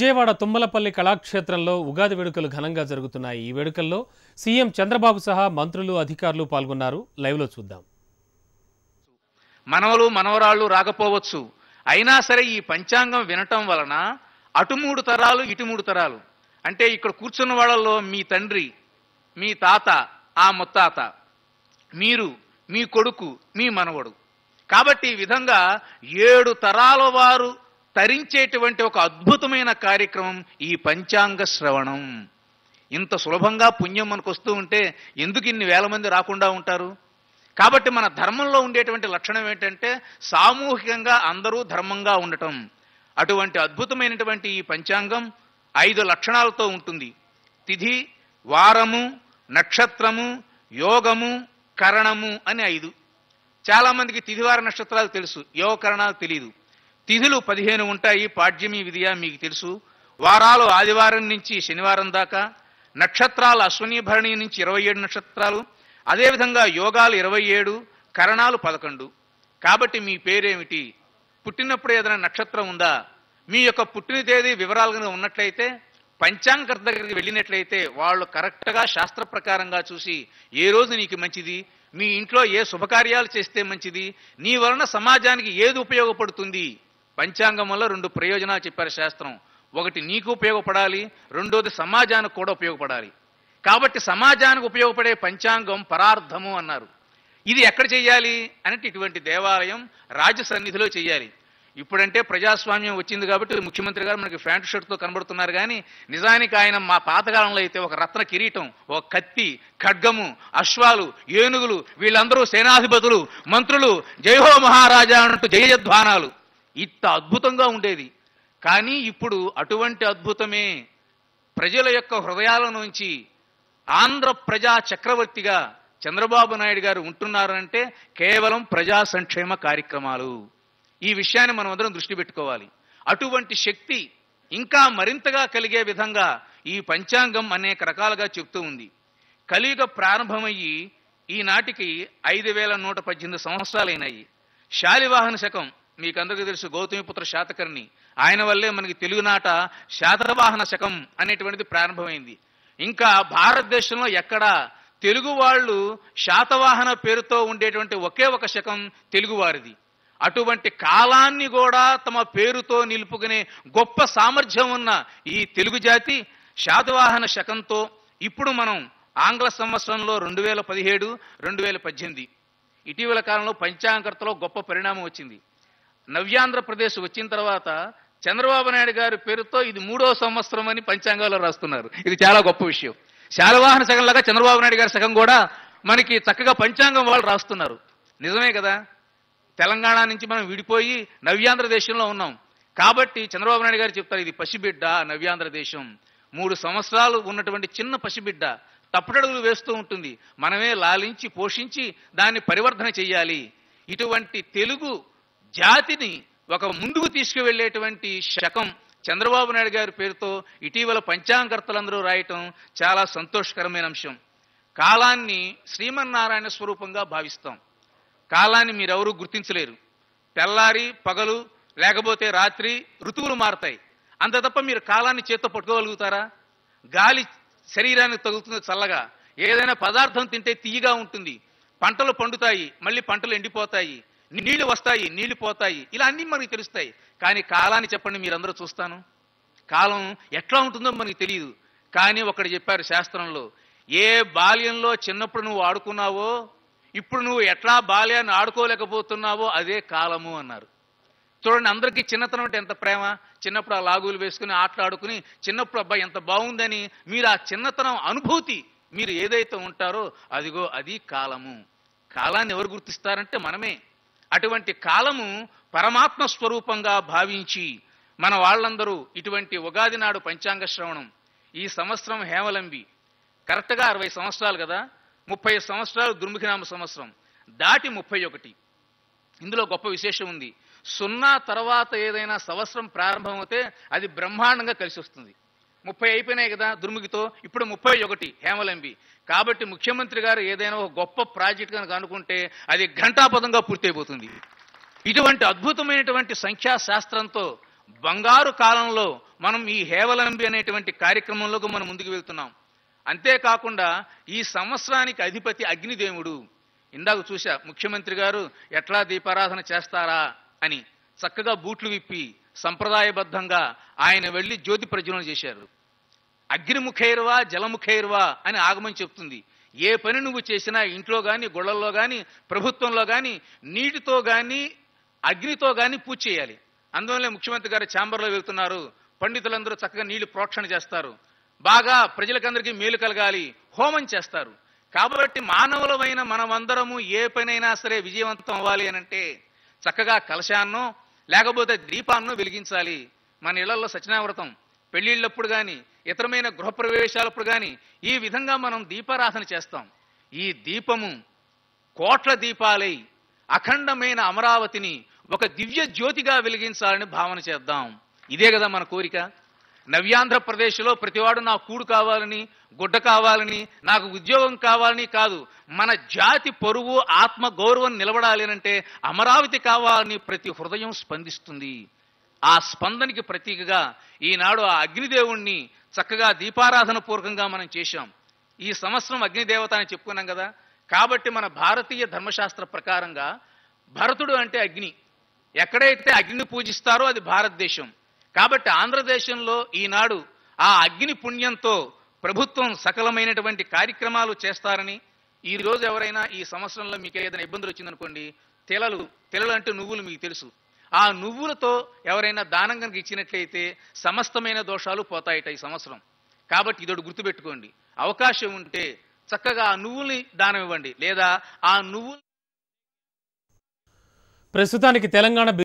విజయవాడ తుమ్మలపల్లి కళాక్షేత్రంలో ఉగాది వేడుకలు ఘనంగా జరుగుతున్నాయి. ఈ వేడుకల్లో సీఎం చంద్రబాబు సహా మంత్రులు, అధికారులు పాల్గొన్నారు. లైవ్లో చూద్దాం. మనవలు మనవరాళ్ళు రాకపోవచ్చు, అయినా సరే ఈ పంచాంగం వినటం వలన అటు 3 తరాలు ఇటు 3 తరాలు, అంటే ఇక్కడ కూర్చున్న వాళ్ళల్లో మీ తండ్రి, మీ తాత, ఆ ముత్తాత, మీరు, మీ కొడుకు, మీ మనవడు, కాబట్టి ఈ విధంగా 7 తరాల వారు తరించేటువంటి ఒక అద్భుతమైన కార్యక్రమం ఈ పంచాంగ శ్రవణం. ఇంత సులభంగా పుణ్యం మనకు వస్తూ ఉంటే ఎందుకు ఇన్ని వేల మంది రాకుండా ఉంటారు? కాబట్టి మన ధర్మంలో ఉండేటువంటి లక్షణం ఏంటంటే సామూహికంగా అందరూ ధర్మంగా ఉండటం. అటువంటి అద్భుతమైనటువంటి ఈ పంచాంగం 5 లక్షణాలతో ఉంటుంది. తిథి, వారము, నక్షత్రము, యోగము, కరణము అని 5. చాలామందికి తిథివార నక్షత్రాలు తెలుసు, యోగ కరణాలు తెలియదు. తిథులు 15 ఉంటాయి, పాడ్యమి, విధియ మీకు తెలుసు. వారాలు ఆదివారం నుంచి శనివారం దాకా, నక్షత్రాలు అశ్విని భరణి నుంచి 27 నక్షత్రాలు, అదేవిధంగా యోగాలు 27, కరణాలు 11. కాబట్టి మీ పేరేమిటి, పుట్టినప్పుడు ఏదైనా నక్షత్రం ఉందా, మీ యొక్క పుట్టిన తేదీ వివరాలు కనుక ఉన్నట్లయితే పంచాంగకర్త దగ్గరికి వెళ్ళినట్లయితే వాళ్ళు కరెక్ట్గా శాస్త్ర ప్రకారంగా చూసి ఏ రోజు నీకు మంచిది, మీ ఇంట్లో ఏ శుభకార్యాలు చేస్తే మంచిది, నీ వలన సమాజానికి ఏది ఉపయోగపడుతుంది. పంచాంగం వల్ల 2 ప్రయోజనాలు చెప్పారు శాస్త్రం. ఒకటి నీకు ఉపయోగపడాలి, రెండోది సమాజానికి కూడా ఉపయోగపడాలి. కాబట్టి సమాజానికి ఉపయోగపడే పంచాంగం పరార్థము అన్నారు. ఇది ఎక్కడ చేయాలి అంటే ఇటువంటి దేవాలయం రాజసన్నిధిలో చేయాలి. ఇప్పుడంటే ప్రజాస్వామ్యం వచ్చింది కాబట్టి ముఖ్యమంత్రి గారు మనకి ప్యాంటు షర్ట్తో కనబడుతున్నారు, కానీ నిజానికి ఆయన మా పాతకాలంలో అయితే ఒక రత్న కిరీటం, ఒక కత్తి, ఖడ్గము, అశ్వాలు, ఏనుగులు, వీళ్ళందరూ సేనాధిపతులు, మంత్రులు, జయహో మహారాజా అంటూ జయధ్వానాలు, ఇంత అద్భుతంగా ఉండేది. కానీ ఇప్పుడు అటువంటి అద్భుతమే ప్రజల యొక్క హృదయాల నుంచి ఆంధ్ర ప్రజా చక్రవర్తిగా చంద్రబాబు నాయుడు గారు ఉంటున్నారంటే కేవలం ప్రజా సంక్షేమ కార్యక్రమాలు. ఈ విషయాన్ని మనం అందరం దృష్టి పెట్టుకోవాలి. అటువంటి శక్తి ఇంకా మరింతగా కలిగే విధంగా ఈ పంచాంగం అనేక రకాలుగా చెప్తూ ఉంది. కలియుగ ప్రారంభమయ్యి ఈనాటికి 5118 సంవత్సరాలైనాయి. శాలివాహన శకం మీకందరికీ తెలుసు, గౌతమిపుత్ర శాతకర్ణి, ఆయన వల్లే మనకి తెలుగునాట శాతవాహన శకం అనేటువంటిది ప్రారంభమైంది. ఇంకా భారతదేశంలో ఎక్కడ తెలుగు వాళ్ళు శాతవాహన పేరుతో ఉండేటువంటి ఒకే ఒక శకం తెలుగువారిది. అటువంటి కాలాన్ని కూడా తమ పేరుతో నిలుపుకునే గొప్ప సామర్థ్యం ఉన్న ఈ తెలుగు జాతి శాతవాహన శకంతో ఇప్పుడు మనం ఆంగ్ల సంవత్సరంలో 2017, 2018 ఇటీవల కాలంలో పంచాంగకర్తలో గొప్ప పరిణామం వచ్చింది. నవ్యాంధ్రప్రదేశ్ వచ్చిన తర్వాత చంద్రబాబు నాయుడు గారి పేరుతో ఇది 3వ సంవత్సరం అని పంచాంగాల్లో రాస్తున్నారు. ఇది చాలా గొప్ప విషయం. శాలవాహన శకంలాగా చంద్రబాబు నాయుడు గారి శకం కూడా మనకి చక్కగా పంచాంగం వాళ్ళు రాస్తున్నారు. నిజమే కదా, తెలంగాణ నుంచి మనం విడిపోయి నవ్యాంధ్రదేశంలో ఉన్నాం. కాబట్టి చంద్రబాబు నాయుడు గారు చెప్తారు, ఇది పసిబిడ్డ నవ్యాంధ్రదేశం, 3 సంవత్సరాలు ఉన్నటువంటి చిన్న పసిబిడ్డ తప్పటడుగులు వేస్తూ ఉంటుంది. మనమే లాలించి పోషించి దాన్ని పరివర్ధన చెయ్యాలి. ఇటువంటి తెలుగు జాతిని ఒక ముందుకు తీసుకువెళ్ళేటువంటి శకం చంద్రబాబు నాయుడు గారి పేరుతో ఇటీవల పంచాంగకర్తలందరూ రాయటం చాలా సంతోషకరమైన అంశం. కాలాన్ని శ్రీమన్నారాయణ స్వరూపంగా భావిస్తాం. కాలాన్ని మీరెవరూ గుర్తించలేరు. తెల్లారి పగలు లేకపోతే రాత్రి ఋతువులు మారతాయి, అంత తప్ప మీరు కాలాన్ని చేత్తో పట్టుకోగలుగుతారా? గాలి శరీరానికి తగులుతుంది చల్లగా, ఏదైనా పదార్థం తింటే తీయగా ఉంటుంది, పంటలు పండుతాయి, మళ్ళీ పంటలు ఎండిపోతాయి, నీళ్లు వస్తాయి, నీళ్లు పోతాయి, ఇలా అన్నీ మనకి తెలుస్తాయి. కానీ కాలాన్ని చెప్పండి, మీరందరూ చూస్తాను, కాలం ఎట్లా ఉంటుందో మనకి తెలియదు. కానీ ఒకటి చెప్పారు శాస్త్రంలో, ఏ బాల్యంలో చిన్నప్పుడు నువ్వు ఆడుకున్నావో ఇప్పుడు నువ్వు ఎట్లా బాల్యాన్ని ఆడుకోలేకపోతున్నావో అదే కాలము అన్నారు. చూడండి, అందరికీ చిన్నతనం అంటే ఎంత ప్రేమ. చిన్నప్పుడు ఆ లాగులు వేసుకుని ఆటలాడుకుని చిన్నప్పుడు అబ్బాయి ఎంత బాగుందని మీరు ఆ చిన్నతనం అనుభూతి మీరు ఏదైతే ఉంటారో అదిగో అది కాలము. కాలాన్ని ఎవరు గుర్తిస్తారంటే మనమే. అటువంటి కాలము పరమాత్మ స్వరూపంగా భావించి మన వాళ్ళందరూ ఇటువంటి ఉగాది నాడు పంచాంగ శ్రవణం. ఈ సంవత్సరం హేమలంబి కరెక్ట్గా 60 సంవత్సరాలు కదా, 30 సంవత్సరాలు దుర్ముఖినామ సంవత్సరం దాటి 31. ఇందులో గొప్ప విశేషం ఉంది. 0 తర్వాత ఏదైనా సంవత్సరం ప్రారంభమైతే అది బ్రహ్మాండంగా కలిసి వస్తుంది. 30 అయిపోయినాయి కదా దుర్ముఖితో, ఇప్పుడు 31 హేమలంబి. కాబట్టి ముఖ్యమంత్రి గారు ఏదైనా ఒక గొప్ప ప్రాజెక్ట్ కనుక అనుకుంటే అది ఘంటాపథంగా పూర్తయిపోతుంది. ఇటువంటి అద్భుతమైనటువంటి సంఖ్యాశాస్త్రంతో బంగారు కాలంలో మనం ఈ హేవలంబి అనేటువంటి కార్యక్రమంలోకి మనం ముందుకు వెళ్తున్నాం. అంతేకాకుండా ఈ సంవత్సరానికి అధిపతి అగ్నిదేవుడు. ఇందాక చూశా ముఖ్యమంత్రి గారు ఎట్లా దీపారాధన చేస్తారా అని చక్కగా బూట్లు విప్పి సంప్రదాయబద్ధంగా ఆయన వెళ్ళి జ్యోతి ప్రజ్వలన చేశారు. అగ్నిముఖైర్వా జలముఖైర్వా అని ఆగమని చెప్తుంది. ఏ పని నువ్వు చేసినా ఇంట్లో కానీ, గుళ్ళల్లో కానీ, ప్రభుత్వంలో కానీ నీటితో కానీ అగ్నితో కానీ పూజ చేయాలి. అందువల్లే ముఖ్యమంత్రి గారు ఛాంబర్లో వెళ్తున్నారు. పండితులందరూ చక్కగా నీళ్లు ప్రోక్షణ చేస్తారు. బాగా ప్రజలకందరికీ మేలు కలగాలి, హోమం చేస్తారు. కాబట్టి మానవులమైన మనమందరము ఏ పనైనా సరే విజయవంతం అవ్వాలి అనంటే చక్కగా కలశాన్నో లేకపోతే దీపాన్నో వెలిగించాలి. మన ఇళ్లలో సత్యనావ్రతం, పెళ్లిళ్ళప్పుడు కానీ, ఇతరమైన గృహప్రవేశాలప్పుడు కానీ ఈ విధంగా మనం దీపారాధన చేస్తాం. ఈ దీపము కోట్ల దీపాలై అఖండమైన అమరావతిని ఒక దివ్య జ్యోతిగా వెలిగించాలని భావన చేద్దాం. ఇదే కదా మన కోరిక. నవ్యాంధ్రప్రదేశ్లో ప్రతివాడు నా కూడు కావాలని, గుడ్డ కావాలని, నాకు ఉద్యోగం కావాలని కాదు, మన జాతి పరువు ఆత్మ గౌరవం నిలబడాలి అంటే అమరావతి కావాలని ప్రతి హృదయం స్పందిస్తుంది. ఆ స్పందనకి ప్రతీకగా ఈనాడు ఆ అగ్నిదేవుణ్ణి చక్కగా దీపారాధన పూర్వకంగా మనం చేశాం. ఈ సంవత్సరం అగ్నిదేవత అని చెప్పుకున్నాం కదా. కాబట్టి మన భారతీయ ధర్మశాస్త్ర ప్రకారంగా భరతుడు అంటే అగ్ని. ఎక్కడైతే అగ్నిని పూజిస్తారో అది భారతదేశం. కాబట్టి ఆంధ్రదేశంలో ఈనాడు ఆ అగ్ని పుణ్యంతో ప్రభుత్వం సకలమైనటువంటి కార్యక్రమాలు చేస్తారని, ఈ రోజు ఎవరైనా ఈ సంవత్సరంలో మీకు ఏదైనా ఇబ్బందులు వచ్చిందనుకోండి, తెలలు అంటే నువ్వులు మీకు తెలుసు, ఆ నువ్వులతో ఎవరైనా దానం కనుక ఇచ్చినట్లయితే సమస్తమైన దోషాలు పోతాయట ఈ సంవత్సరం. కాబట్టి ఇదొకటి గుర్తుపెట్టుకోండి. అవకాశం ఉంటే చక్కగా ఆ నువ్వుల్ని దానం ఇవ్వండి, లేదా ఆ నువ్వులు ప్రస్తుతానికి తెలంగాణ